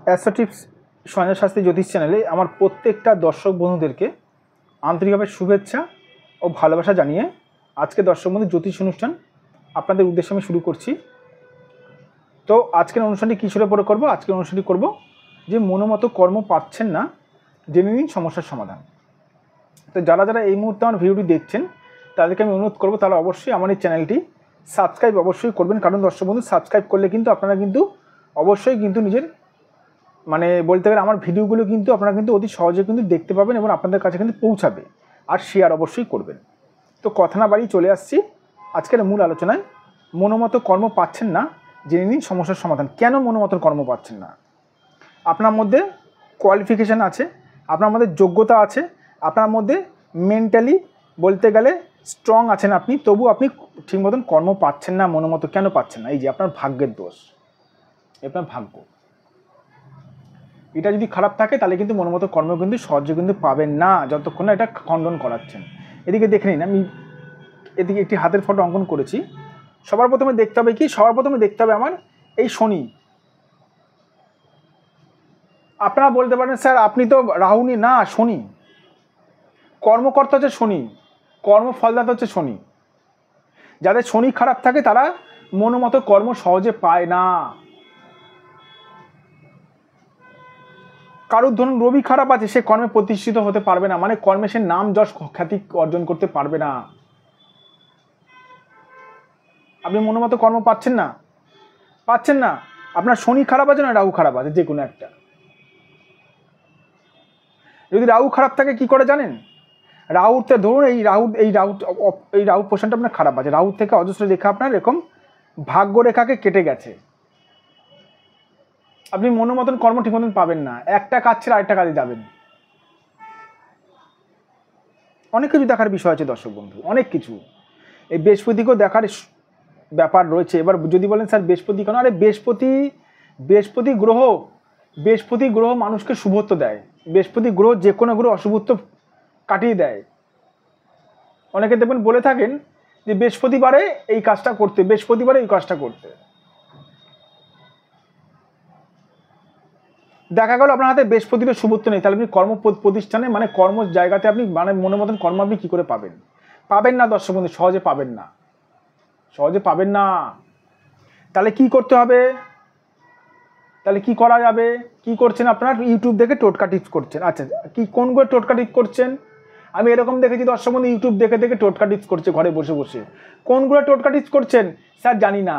Astro tips Sanjay Shastri জ্যোতিষ চ্যানেলে আমার প্রত্যেকটা দর্শক বন্ধুদেরকে আন্তরিকভাবে শুভেচ্ছা ও ভালোবাসা জানিয়ে আজকে দর্শক বন্ধু জ্যোতিষ অনুষ্ঠান আপনাদের উদ্দেশ্যে আমি শুরু করছি। তো আজকের অনুষ্ঠানটি কিসের উপরে করব? আজকের অনুষ্ঠানটি করব যে মনোমতো কর্ম পাচ্ছেন না, জেনে নিন সমস্যার সমাধান। তো যারা যারা এই মুহূর্তে আমার ভিডিওটি দেখছেন তাদেরকে আমি অনুরোধ করবো তারা অবশ্যই আমার এই চ্যানেলটি সাবস্ক্রাইব অবশ্যই করবেন, কারণ দর্শক বন্ধু সাবস্ক্রাইব করলে কিন্তু আপনারা কিন্তু অবশ্যই কিন্তু নিজের বলতে গেলে আমার ভিডিওগুলো কিন্তু আপনারা কিন্তু অতি সহজে কিন্তু দেখতে পাবেন এবং আপনাদের কাছে কিন্তু পৌঁছাবে। আর শেয়ার অবশ্যই করবেন। তো কথা না বাড়িয়ে চলে আসছি আজকের মূল আলোচনায়। মনোমতো কর্ম পাচ্ছেন না, জেনে নিন সমস্যার সমাধান। কেন মনোমতো কর্ম পাচ্ছেন না? আপনার মধ্যে কোয়ালিফিকেশান আছে, আপনার মধ্যে যোগ্যতা আছে, আপনার মধ্যে মেন্টালি বলতে গেলে স্ট্রং আছেন আপনি, তবু আপনি ঠিক মতন কর্ম পাচ্ছেন না। মনোমতো কেন পাচ্ছেন না? এই যে আপনার ভাগ্যের দোষ, আপনার ভাগ্য এটা যদি খারাপ থাকে তাহলে কিন্তু মনোমতো কর্ম কিন্তু সহজে কিন্তু পাবেন না, যতক্ষণ না এটা খণ্ডন করাচ্ছেন। এদিকে দেখে নিন, আমি এদিকে একটি হাতের ফটো অঙ্কন করেছি। সবার প্রথমে দেখতে হবে কি? সবার প্রথমে দেখতে হবে আমার এই শনি। আপনারা বলতে পারেন স্যার আপনি তো রাহুনি। না, শনি কর্মকর্তা হচ্ছে শনি, কর্মফলদাতা হচ্ছে শনি। যাদের শনি খারাপ থাকে তারা মনোমতো কর্ম সহজে পায় না। কারুর ধরুন রবি খারাপ আছে, সে কর্মে প্রতিষ্ঠিত হতে পারবে না, মানে কর্মে সে নাম যশ খ্যাতি অর্জন করতে পারবে না। আপনি মনোমতো কর্ম পাচ্ছেন না, পাচ্ছেন না। আপনার শনি খারাপ আছে না রাহু খারাপ আছে, যে কোনো একটা। যদি রাহু খারাপ থাকে কি করে জানেন? রাহুতে ধরুন এই রাহু পোষণটা আপনার খারাপ আছে, রাহু থেকে অজস্র রেখা আপনার এরকম ভাগ্য রেখাকে কেটে গেছে। আপনি মনোমতন কর্ম ঠিক মতন পাবেন না, একটা কাজ ছেড়ে আরেকটা কাজে যাবেন। অনেক কিছু দেখার বিষয় আছে দর্শক বন্ধু, অনেক কিছু। এই বৃহস্পতিকেও দেখার ব্যাপার রয়েছে। এবার যদি বলেন স্যার বৃহস্পতি কেন? আরে বৃহস্পতি গ্রহ মানুষকে শুভত্ব দেয়। বৃহস্পতি গ্রহ যে কোনো গ্রহ অশুভত্ব কাটিয়ে দেয়। অনেকে দেখবেন বলে থাকেন যে বৃহস্পতিবারে এই কাজটা করতে, বৃহস্পতিবারে এই কাজটা করতে। দেখা গেল আপনার হাতে বৃহস্পতির শুভত্ব নেই, তাহলে আপনি কর্ম প্রতিষ্ঠানে মানে কর্ম জায়গাতে আপনি মানে মনের মতন কর্ম আপনি কী করে পাবেন? পাবেন না দর্শক বন্ধু, সহজে পাবেন না, সহজে পাবেন না। তাহলে কি করতে হবে? তাহলে কি করা যাবে? কি করছেন আপনার? ইউটিউব দেখে টোটকা টিপস করছেন। আচ্ছা, কি কোনগুলো টোটকা টিপস করছেন? আমি এরকম দেখেছি দর্শক বন্ধু ইউটিউব দেখে দেখে টোটকা টিপস করছে ঘরে বসে বসে। কোনগুলো টোটকা টিপস করছেন স্যার জানি না।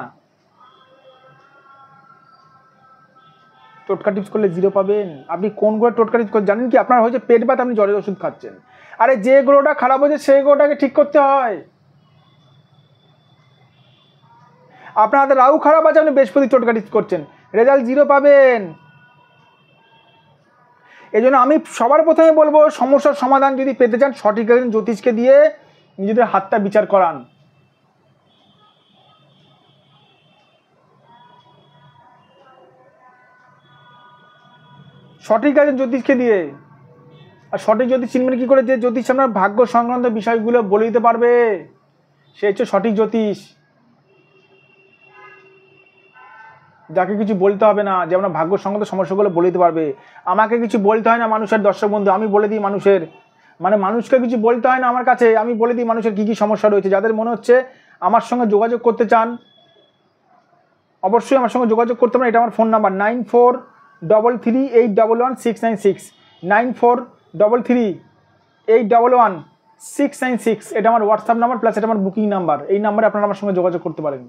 টোটকা টিপস করলে জিরো পাবেন। আপনি কোনগুলো টোটকা টিপস করছেন জানেন কি? আপনার হয়েছে পেট ব্যথা, আপনি জ্বরের ওষুধ খাচ্ছেন। আরে যে গ্রহটা খারাপ হয়েছে সেই গ্রহটাকে ঠিক করতে হয়। আপনার হাতে রাহু খারাপ আছে, আপনি বৃহস্পতি টোটকা টিপস করছেন, রেজাল্ট জিরো পাবেন। এই জন্য আমি সবার প্রথমে বলবো, সমস্যার সমাধান যদি পেতে চান সঠিক একজন জ্যোতিষকে দিয়ে নিজেদের হাতটা বিচার করান। সঠিক একজন জ্যোতিষকে দিয়ে। আর সঠিক জ্যোতিষ চিনবেন কি করে? যে জ্যোতিষ আপনার ভাগ্য সংক্রান্ত বিষয়গুলো বলে দিতে পারবে, সে হচ্ছে সঠিক জ্যোতিষ। যাকে কিছু বলতে হবে না, যে আপনার ভাগ্য সংক্রান্ত সমস্যাগুলো বলে দিতে পারবে। আমাকে কিছু বলতে হয় না মানুষের, দর্শক বন্ধু আমি বলে দিই মানুষের, মানে মানুষকে কিছু বলতে হয় না আমার কাছে, আমি বলে দিই মানুষের কী কী সমস্যা রয়েছে। যাদের মনে হচ্ছে আমার সঙ্গে যোগাযোগ করতে চান অবশ্যই আমার সঙ্গে যোগাযোগ করতে পারেন। এটা আমার ফোন নাম্বার 9433811696, 9433811696। এটা আমার হোয়াটসঅ্যাপ নাম্বার, প্লাস এটা আমার বুকিং নাম্বার। এই নাম্বারে আপনারা আমার সঙ্গে যোগাযোগ করতে পারেন।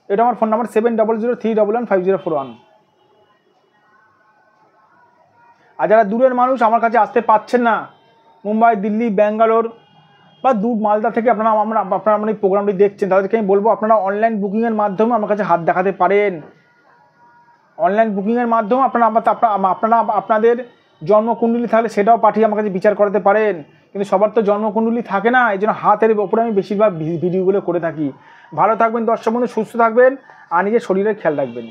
এটা আমার ফোন নাম্বার 7003115041। আর যারা দূরের মানুষ আমার কাছে আসতে পাচ্ছেন না, মুম্বাই, দিল্লি, ব্যাঙ্গালোর বা দূর মালদা থেকে আপনারা আমার এই প্রোগ্রামটি দেখছেন, তাদেরকে আমি বলবো আপনারা অনলাইন বুকিংয়ের মাধ্যমে আমার কাছে হাত দেখাতে পারেন। অনলাইন বুকিংয়ের মাধ্যমে আপনারা আপনাদের জন্মকুণ্ডলী থাকলে সেটাও পাঠিয়ে আমার কাছে বিচার করাতে পারেন। কিন্তু সবার তো জন্মকুণ্ডলী থাকে না, এই জন্য হাতের ওপরে আমি বেশিরভাগ ভিডিওগুলো করে থাকি। ভালো থাকবেন দর্শক বন্ধু, সুস্থ থাকবেন আর নিজের শরীরের খেয়াল রাখবেন।